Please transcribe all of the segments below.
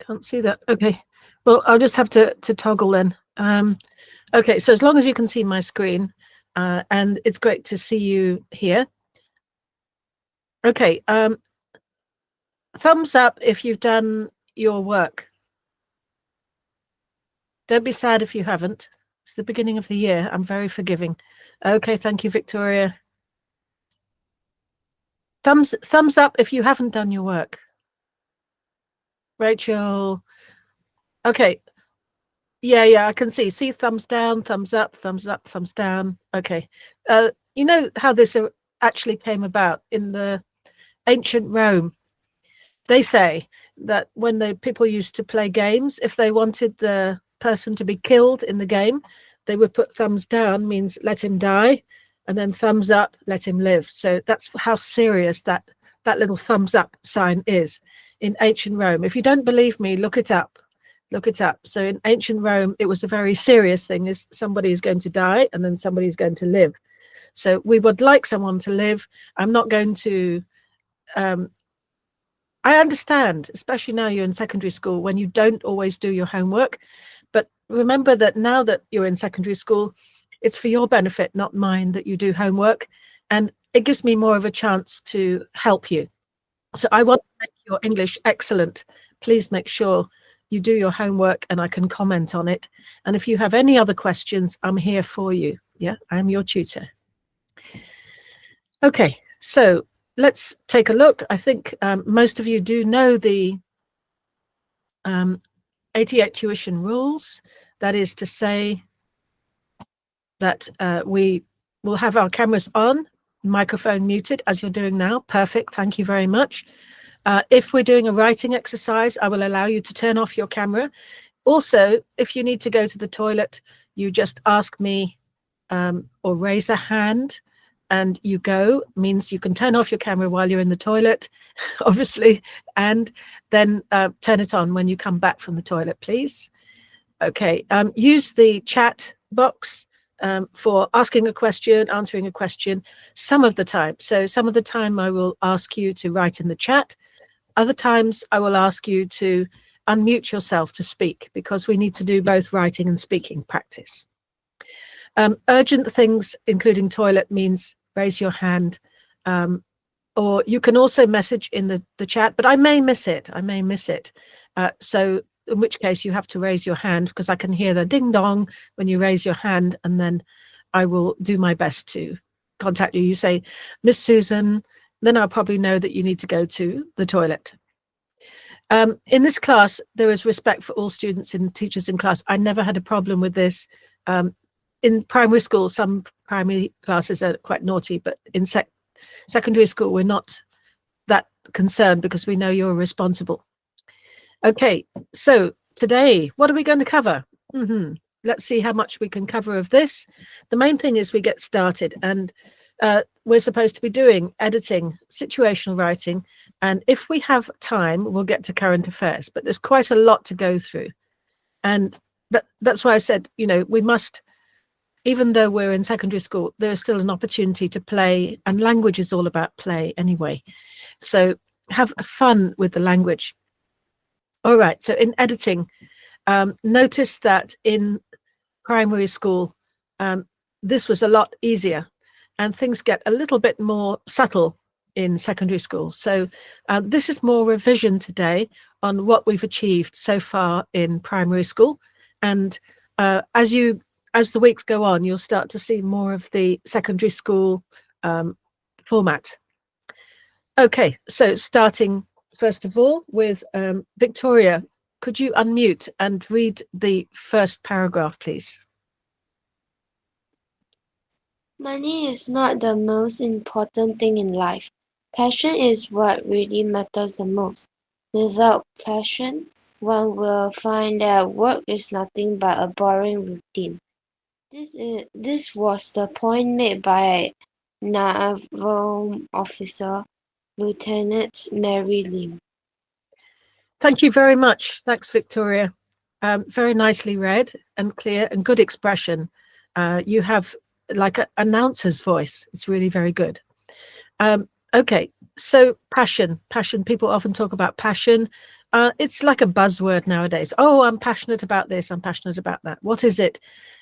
Can't see that. Okay. Well, I'll just have to toggle then. Okay, so as long as you can see my screen, and it's great to see you here. Okay, thumbs up if you've done your work. Don't be sad if you haven't. It's the beginning of the year. I'm very forgiving. Okay, thank you, Victoria. Thumbs up if you haven't done your work. Rachel. Okay. Yeah, I can see. See thumbs down, thumbs up, thumbs up, thumbs down. Okay. You know how this actually came about in the ancient Rome? They say that when the people used to play games, if they wanted the person to be killed in the game, they would put thumbs down, means let him die, and then thumbs up, let him live. So that's how serious that little thumbs up sign is in ancient Rome. If you don't believe me, look it up. Look it up. So in ancient Rome, it was a very serious thing. Is somebody is going to die and then somebody is going to live. So we would like someone to live. I'm not going to I understand, especially now you're in secondary school, when you don't always do your homework. But remember that now that you're in secondary school, it's for your benefit, not mine, that you do homework. And it gives me more of a chance to help you. So I want to make your English excellent. Please make sure you do your homework and I can comment on it. And if you have any other questions, I'm here for you. Yeah, I'm your tutor. Okay, so let's take a look. I think most of you do know the 88 tuition rules. That is to say that we will have our cameras on, microphone muted, as you're doing now. Perfect, thank you very much. If we're doing a writing exercise, I will allow you to turn off your camera. Also, if you need to go to the toilet, you just ask me or raise a hand and you go. Means you can turn off your camera while you're in the toilet, obviously, and then turn it on when you come back from the toilet, please. Okay, use the chat box for asking a question, answering a question some of the time. So some of the time I will ask you to write in the chat. Other times I will ask you to unmute yourself to speak, because we need to do both writing and speaking practice. Urgent things, including toilet, means raise your hand, or you can also message in the chat, but I may miss it. So in which case you have to raise your hand, because I can hear the ding dong when you raise your hand, and then I will do my best to contact you. You say, Miss Susan, then I'll probably know that you need to go to the toilet. In this class, there is respect for all students and teachers in class. I never had a problem with this. In primary school, some primary classes are quite naughty, but in secondary school, we're not that concerned because we know you're responsible. Okay, so today, what are we going to cover? Let's see how much we can cover of this. The main thing is we get started, and we're supposed to be doing editing, situational writing, and if we have time, we'll get to current affairs, but there's quite a lot to go through. And that's why I said, you know, we must, even though we're in secondary school, there's still an opportunity to play, and language is all about play anyway. So have fun with the language. All right, so in editing, notice that in primary school, this was a lot easier, and things get a little bit more subtle in secondary school. So this is more revision today on what we've achieved so far in primary school. And as the weeks go on, you'll start to see more of the secondary school format. Okay, so starting first of all with Victoria, could you unmute and read the first paragraph, please? Money is not the most important thing in life. Passion is what really matters the most. Without passion, one will find that work is nothing but a boring routine. This was the point made by Naval Officer Lieutenant Mary Lim. Thank you very much. Thanks, Victoria. Very nicely read and clear and good expression. You have like an announcer's voice. It's really very good. Okay, so passion. People often talk about passion. It's like a buzzword nowadays. Oh, I'm passionate about this. I'm passionate about that. What is it?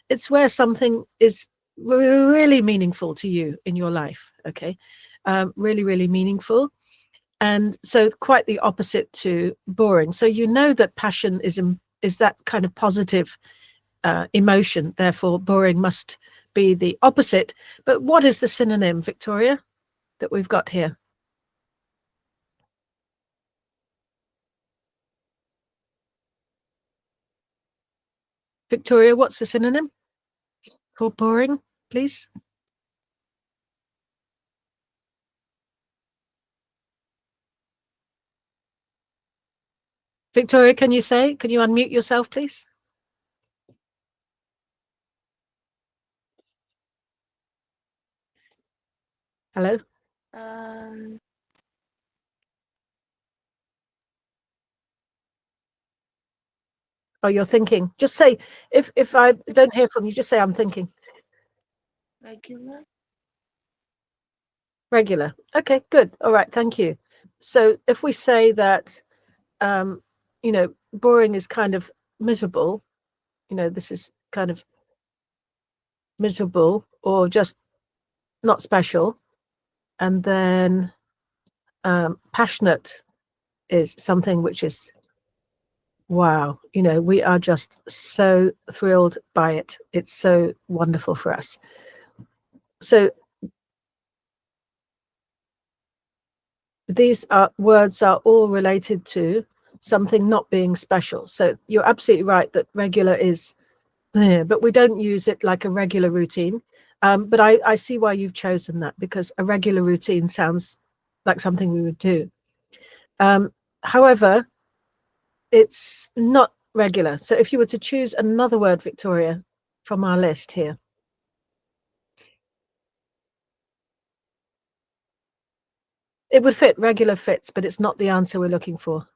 It's where something is really meaningful to you in your life. Okay. Really, really meaningful. And so quite the opposite to boring. So you know that passion is that kind of positive emotion. Therefore, boring must be the opposite. But what is the synonym, Victoria, that we've got here? Victoria, what's the synonym for boring, please? Victoria, can you unmute yourself, please? Hello? Oh, you're thinking. Just say, if I don't hear from you, just say I'm thinking. Regular. Regular. Okay, good. All right, thank you. So if we say that, boring is kind of miserable, this is kind of miserable or just not special. And then passionate is something which is, wow, we are just so thrilled by it. It's so wonderful for us. So these words are all related to something not being special. So you're absolutely right that regular is, but we don't use it like a regular routine. But I see why you've chosen that, because a regular routine sounds like something we would do. However, it's not regular. So if you were to choose another word, Victoria, from our list here. It would fit, regular fits, but it's not the answer we're looking for.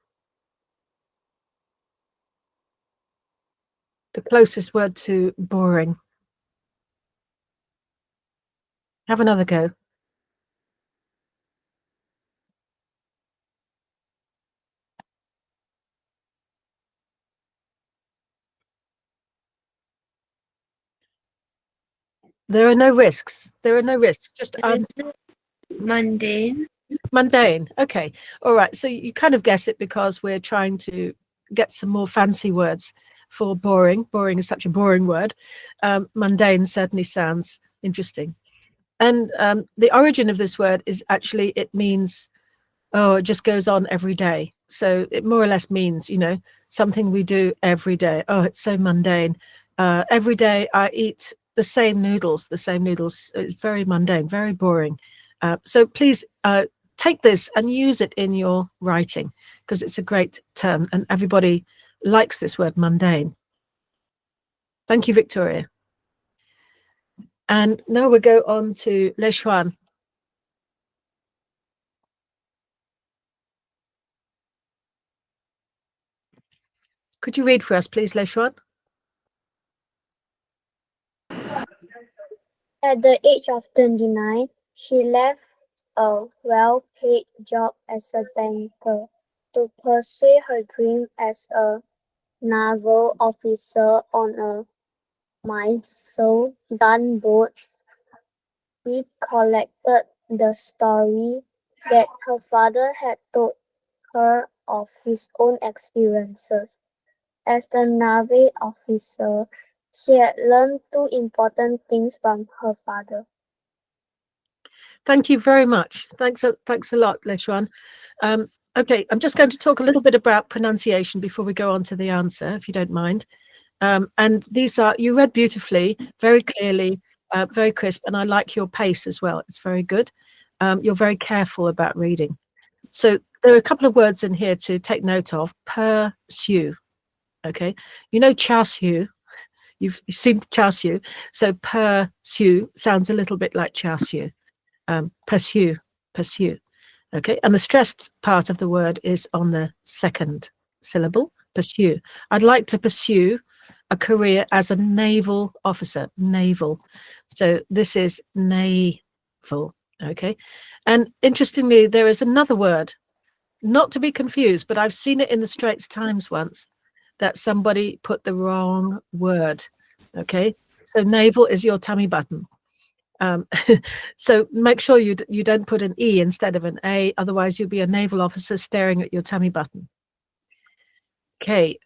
The closest word to boring. Have another go. There are no risks. There are no risks. Just Mundane. mundane. Okay. All right. So you kind of guess it because we're trying to get some more fancy words for boring. Boring is such a boring word. Mundane certainly sounds interesting. And the origin of this word is actually, it means, oh, it just goes on every day. So it more or less means, something we do every day. Oh, it's so mundane. Every day I eat the same noodles. It's very mundane, very boring. So please take this and use it in your writing, because it's a great term and everybody likes this word, mundane. Thank you, Victoria. And now we'll go on to Le Chuan. Could you read for us, please, Le Chuan? At the age of 29, she left a well-paid job as a banker to pursue her dream as a naval officer on a Mysore gunboat. Recollected the story that her father had told her of his own experiences. As the Navy officer, she had learned two important things from her father. Thank you very much. Thanks a lot, Le Chuan. Okay, I'm just going to talk a little bit about pronunciation before we go on to the answer, if you don't mind. And these are, you read beautifully, very clearly, very crisp, and I like your pace as well. It's very good. You're very careful about reading. So there are a couple of words in here to take note of. Pursue. Okay, char siu. You've seen char siu. So pursue sounds a little bit like char siu. Pursue. Okay, and the stressed part of the word is on the second syllable, pursue. I'd like to pursue a career as a naval officer. Naval. So this is naval. Okay, and interestingly, there is another word not to be confused, but I've seen it in the Straits Times once that somebody put the wrong word. Okay, so navel is your tummy button. So make sure you don't put an E instead of an A, otherwise you'll be a naval officer staring at your tummy button. Okay,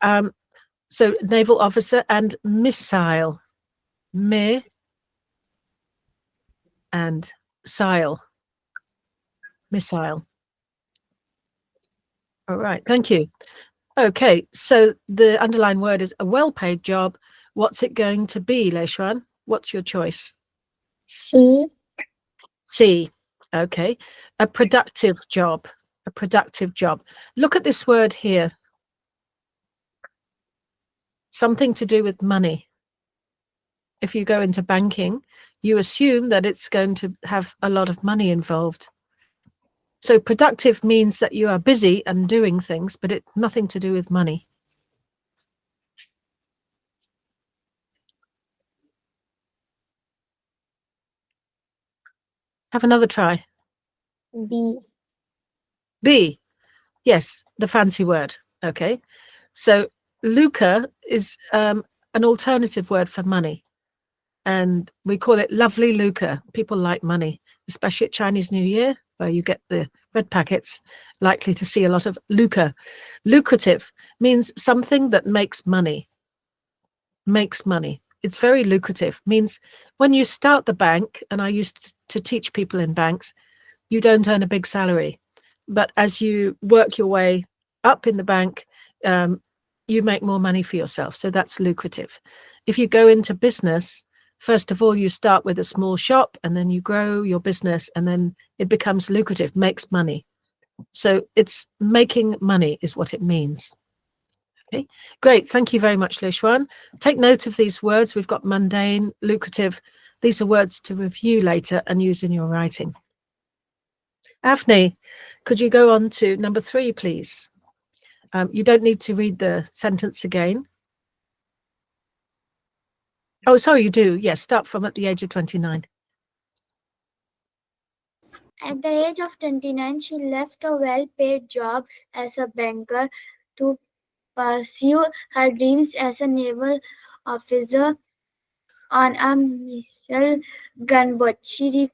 so naval officer and missile. Me and sile. Missile. All right, thank you. Okay, so the underlined word is a well-paid job. What's it going to be, Leishuan? What's your choice? C. C. Okay, a productive job. A productive job. Look at this word here. Something to do with money. If you go into banking, you assume that it's going to have a lot of money involved. So productive means that you are busy and doing things, but it's nothing to do with money. Have another try. B. B. Yes, the fancy word. Okay. So lucre is an alternative word for money. And we call it lovely lucre. People like money, especially at Chinese New Year, where you get the red packets, likely to see a lot of lucre. Lucrative means something that makes money. Makes money. It's very lucrative. Means when you start the bank, and I used to teach people in banks, you don't earn a big salary. But as you work your way up in the bank, you make more money for yourself. So that's lucrative. If you go into business, first of all, you start with a small shop and then you grow your business and then it becomes lucrative, makes money. So it's making money is what it means. Okay, great. Thank you very much, Leishuan. Take note of these words. We've got mundane, lucrative. These are words to review later and use in your writing. Avni, could you go on to number 3, please? You don't need to read the sentence again. Oh, sorry, you do. Yes, start from at the age of 29. At the age of 29, she left a well-paid job as a banker to pursue her dreams as a naval officer on a missile gunboat. She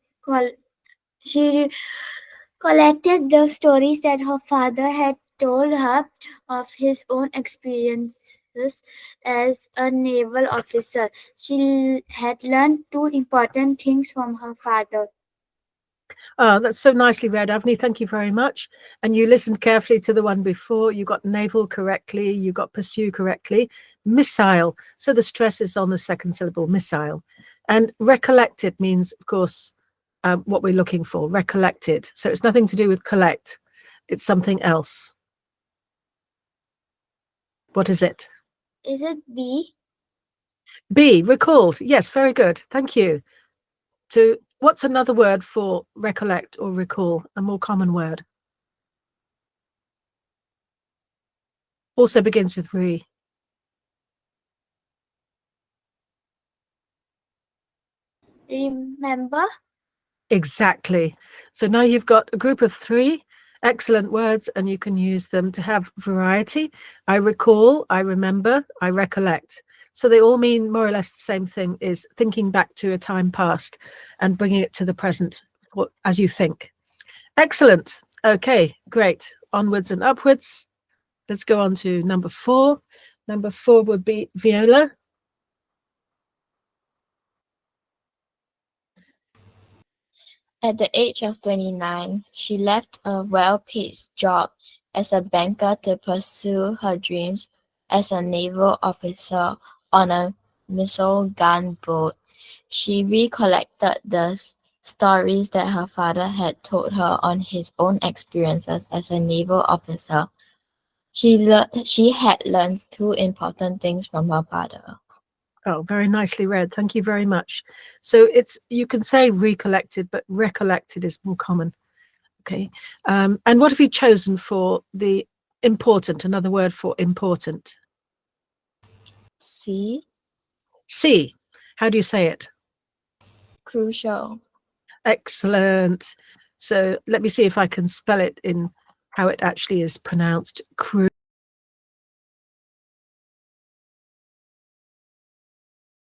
collected the stories that her father had told her of his own experiences as a naval officer. She had learned 2 important things from her father. Oh, that's so nicely read, Avni. Thank you very much. And you listened carefully to the one before. You got naval correctly. You got pursue correctly. Missile. So the stress is on the second syllable, missile. And recollected means, of course, what we're looking for, recollected. So it's nothing to do with collect. It's something else. What is it? Is it B? B, recalled. Yes, very good. Thank you. So what's another word for recollect or recall? A more common word. Also begins with re. Remember? Exactly. So now you've got a group of 3 excellent words and you can use them to have variety. I recall, I remember, I recollect. So they all mean more or less the same thing, is thinking back to a time past and bringing it to the present as you think. Excellent. Okay, great. Onwards and upwards. Let's go on to number 4. Number 4 would be Viola. At the age of 29, she left a well-paid job as a banker to pursue her dreams as a naval officer on a missile gunboat. She recollected the stories that her father had told her on his own experiences as a naval officer. She had learned 2 important things from her father. Oh, very nicely read. Thank you very much. So you can say recollected, but recollected is more common. Okay. And what have you chosen for the important, another word for important? C. C. How do you say it? Crucial. Excellent. So let me see if I can spell it in how it actually is pronounced, crew.